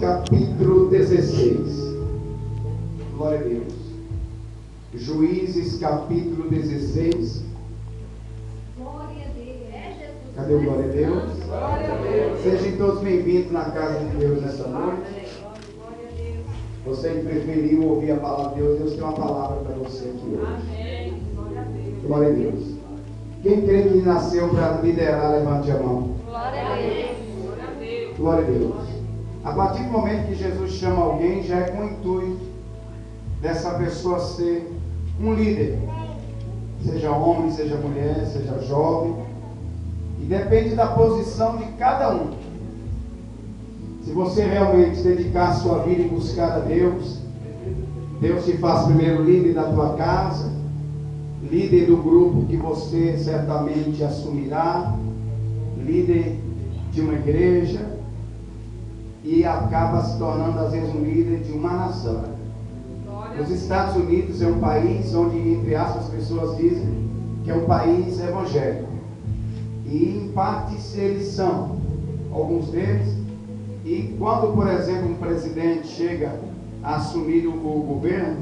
capítulo 16. Glória a Deus. Juízes, capítulo 16. Glória a Deus. Cadê o glória a Deus? Glória a Deus. Sejam todos bem-vindos na casa de Deus nessa noite. Glória a Deus. Você que preferiu ouvir a palavra de Deus, Deus tem uma palavra para você aqui hoje. Amém. Glória a Deus. Glória a Deus. Quem crê que nasceu para liderar, levante a mão. Glória a Deus. Glória a Deus. Glória a Deus. A partir do momento que Jesus chama alguém, já é com o intuito dessa pessoa ser um líder. Seja homem, seja mulher, seja jovem. E depende da posição de cada um. Se você realmente dedicar a sua vida e buscar a Deus, Deus te faz primeiro líder da tua casa, líder do grupo que você certamente assumirá, líder de uma igreja, e acaba se tornando às vezes um líder de uma nação. Os Estados Unidos é um país onde, entre aspas, as pessoas dizem que é um país evangélico. E em partes eles são, alguns deles. E quando, por exemplo, um presidente chega a assumir o governo,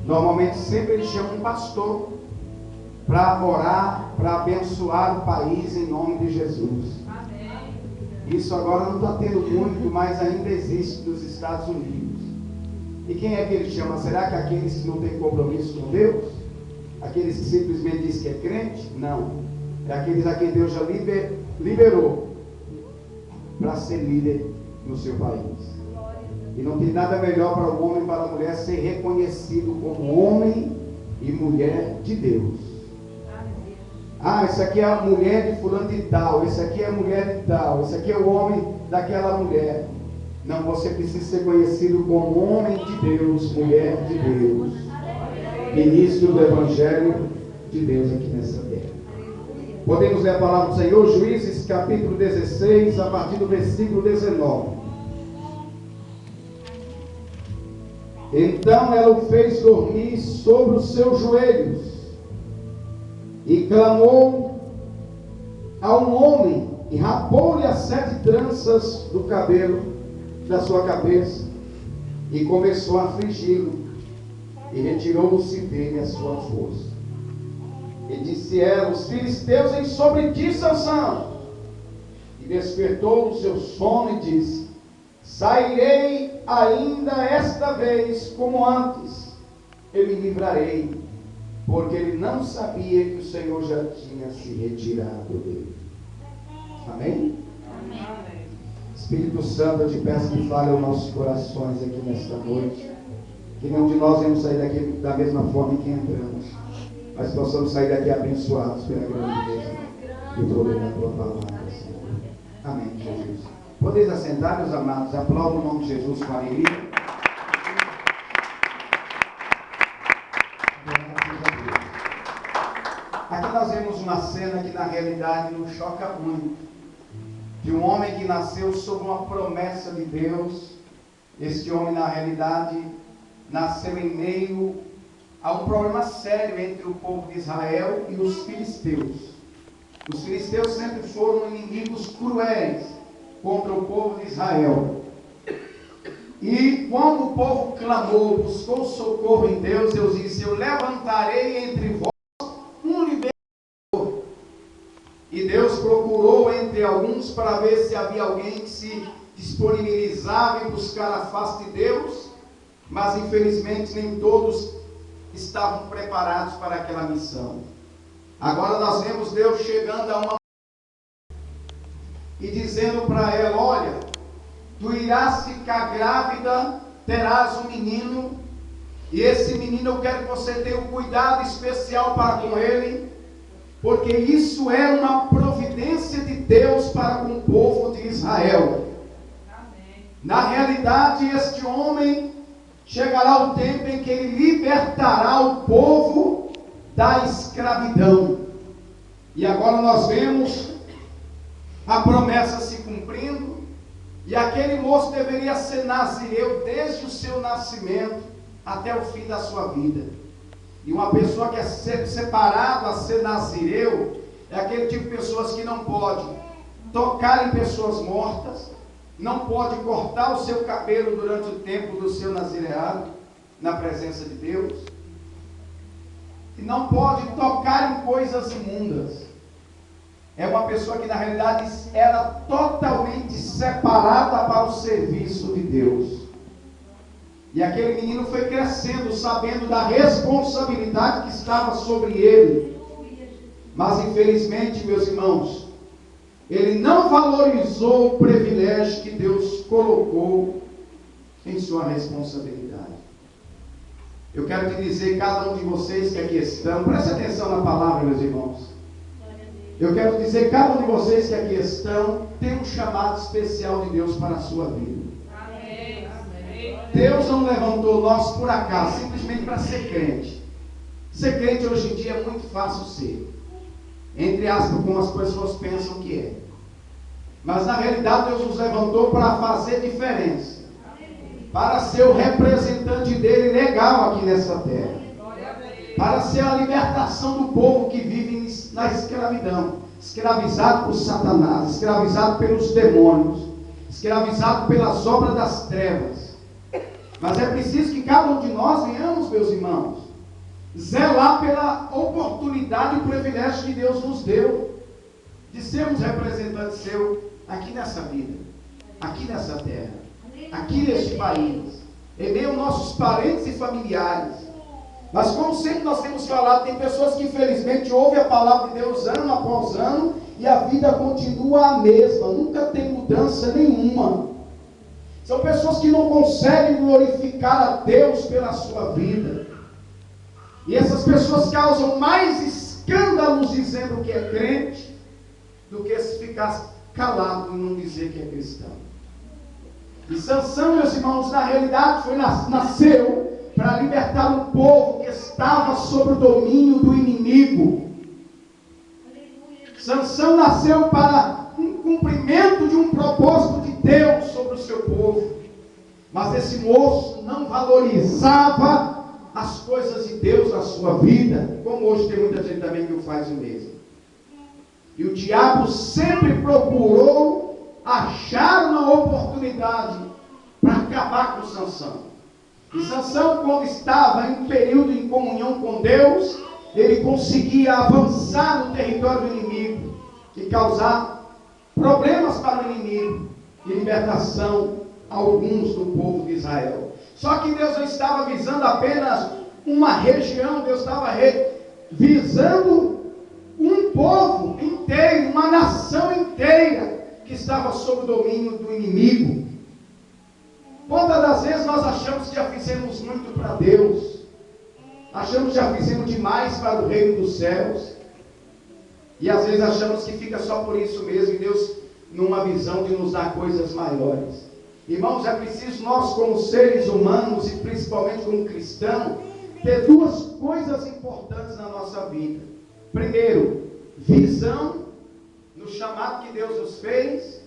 normalmente sempre ele chama um pastor para orar, para abençoar o país em nome de Jesus. Amém. Isso agora não está tendo muito, mas ainda existe nos Estados Unidos. E quem é que ele chama? Será que aqueles que não têm compromisso com Deus? Aqueles que simplesmente dizem que é crente? Não. É aqueles a quem Deus já liberou para ser líder no seu país. E não tem nada melhor para o homem e para a mulher ser reconhecido como homem e mulher de Deus. Ah, esse aqui é a mulher de fulano de tal, esse aqui é a mulher de tal, esse aqui é o homem daquela mulher. Não, você precisa ser conhecido como homem de Deus, mulher de Deus, ministro do Evangelho de Deus aqui nessa terra. Podemos ler a palavra do Senhor, Juízes capítulo 16, a partir do versículo 19. Então ela o fez dormir sobre os seus joelhos e clamou a um homem e rapou-lhe as 7 tranças do cabelo da sua cabeça e começou a afligi-lo e retirou-se dele a sua força. E disse ela: os filisteus vêm sobre ti, Sansão. E despertou o seu sono e disse: sairei ainda esta vez como antes, e me livrarei, porque ele não sabia que o Senhor já tinha se retirado dele. Amém? Amém. Espírito Santo, eu te peço que fale aos nossos corações aqui nesta noite. Que nenhum de nós venhamos sair daqui da mesma forma que entramos, mas possamos sair daqui abençoados pela grandeza e o poder da tua palavra, Senhor. Amém, Jesus. Podeis assentar, meus amados, aplaudam o nome de Jesus com alegria. Aqui nós vemos uma cena que na realidade nos choca muito. De um homem que nasceu sob uma promessa de Deus. Este homem na realidade nasceu em meio a um problema sério entre o povo de Israel e os filisteus. Os filisteus sempre foram inimigos cruéis contra o povo de Israel. E quando o povo clamou, buscou socorro em Deus, Deus disse: eu levantarei entre vós um libertador. E Deus procurou entre alguns para ver se havia alguém que se disponibilizava em buscar a face de Deus, mas infelizmente nem todos estavam preparados para aquela missão. Agora nós vemos Deus chegando a uma e dizendo para ela: olha, tu irás ficar grávida, terás um menino, e esse menino eu quero que você tenha um cuidado especial para com ele, porque isso é uma providência de Deus para com o povo de Israel. Amém. Na realidade, este homem chegará o tempo em que ele libertará o povo da escravidão. E agora nós vemos a promessa se cumprindo, e aquele moço deveria ser nazireu desde o seu nascimento até o fim da sua vida. E uma pessoa que é separada a ser nazireu é aquele tipo de pessoas que não pode tocar em pessoas mortas, não pode cortar o seu cabelo durante o tempo do seu nazireado, na presença de Deus, e não pode tocar em coisas imundas. É uma pessoa que na realidade era totalmente separada para o serviço de Deus. E aquele menino foi crescendo, sabendo da responsabilidade que estava sobre ele. Mas infelizmente, meus irmãos, ele não valorizou o privilégio que Deus colocou em sua responsabilidade. Eu quero te dizer, cada um de vocês que aqui estão, preste atenção na palavra, meus irmãos. Eu quero dizer, cada um de vocês que aqui estão, tem um chamado especial de Deus para a sua vida. Deus não levantou nós por acaso, simplesmente para ser crente. Ser crente hoje em dia é muito fácil ser. Entre aspas, como as pessoas pensam que é. Mas na realidade Deus nos levantou para fazer diferença. Para ser o representante dele legal aqui nessa terra. Para ser a libertação do povo que vive na escravidão. Escravizado por Satanás, escravizado pelos demônios, escravizado pelas obras das trevas. Mas é preciso que cada um de nós venhamos, meus irmãos, zelar pela oportunidade e privilégio que Deus nos deu de sermos representantes seus aqui nessa vida, aqui nessa terra, aqui neste país, em meio aos nossos parentes e familiares. Mas como sempre nós temos falado, tem pessoas que infelizmente ouvem a palavra de Deus ano após ano e a vida continua a mesma, nunca tem mudança nenhuma. São pessoas que não conseguem glorificar a Deus pela sua vida. E essas pessoas causam mais escândalos dizendo que é crente do que se ficar calado e não dizer que é cristão. E Sansão, meus irmãos, na realidade nasceu para libertar um povo que estava sob o domínio do inimigo. Sansão nasceu para um cumprimento de um propósito de Deus sobre o seu povo. Mas esse moço não valorizava as coisas de Deus na sua vida, como hoje tem muita gente também que faz o mesmo. E o diabo sempre procurou achar uma oportunidade para acabar com Sansão. E Sansão, quando estava em um período em comunhão com Deus, ele conseguia avançar no território do inimigo e causar problemas para o inimigo e libertação a alguns do povo de Israel. Só que Deus não estava visando apenas uma região, Deus estava visando um povo inteiro, uma nação inteira que estava sob o domínio do inimigo. Quantas das vezes nós achamos que já fizemos muito para Deus, achamos que já fizemos demais para o reino dos céus, e às vezes achamos que fica só por isso mesmo, e Deus numa visão de nos dar coisas maiores. Irmãos, é preciso nós como seres humanos, e principalmente como cristãos, ter duas coisas importantes na nossa vida. Primeiro, visão no chamado que Deus nos fez,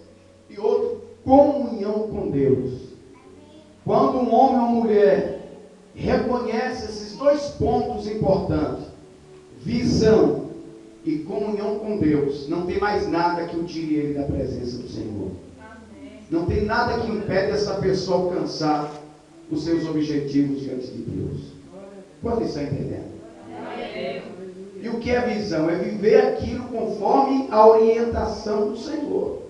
e outro, comunhão com Deus. Quando um homem ou uma mulher reconhece esses dois pontos importantes, visão e comunhão com Deus, não tem mais nada que o tire ele da presença do Senhor. Não tem nada que impede essa pessoa alcançar os seus objetivos diante de Deus. Quanto está entendendo? E o que é visão? É viver aquilo conforme a orientação do Senhor.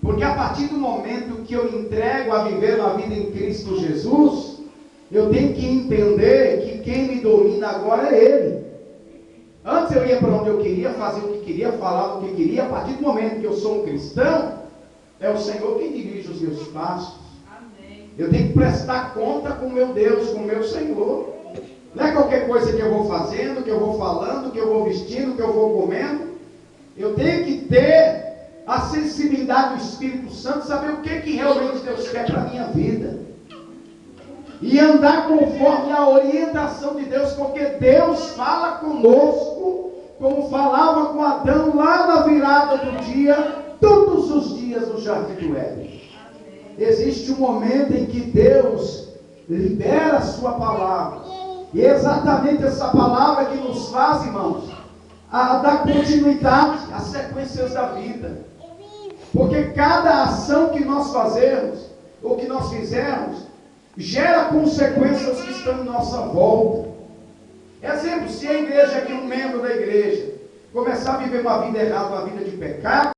Porque a partir do momento que eu entrego a viver uma vida em Cristo Jesus, eu tenho que entender que quem me domina agora é Ele. Antes eu ia para onde eu queria, fazia o que queria, falava o que queria. A partir do momento que eu sou um cristão, é o Senhor quem dirige os meus passos. Amém. Eu tenho que prestar conta com o meu Deus, com o meu Senhor. Não é qualquer coisa que eu vou fazendo, que eu vou falando, que eu vou vestindo, que eu vou comendo. Eu tenho que ter a sensibilidade do Espírito Santo, saber o que realmente Deus quer para a minha vida. E andar conforme a orientação de Deus, porque Deus fala conosco, como falava com Adão lá na virada do dia, todos os dias no jardim do Éden. Existe um momento em que Deus libera a sua palavra, e é exatamente essa palavra que nos faz, irmãos, a dar continuidade às sequências da vida. Porque cada ação que nós fazemos, ou que nós fizermos, gera consequências que estão em nossa volta. Exemplo, se a igreja aqui, um membro da igreja, começar a viver uma vida errada, uma vida de pecado,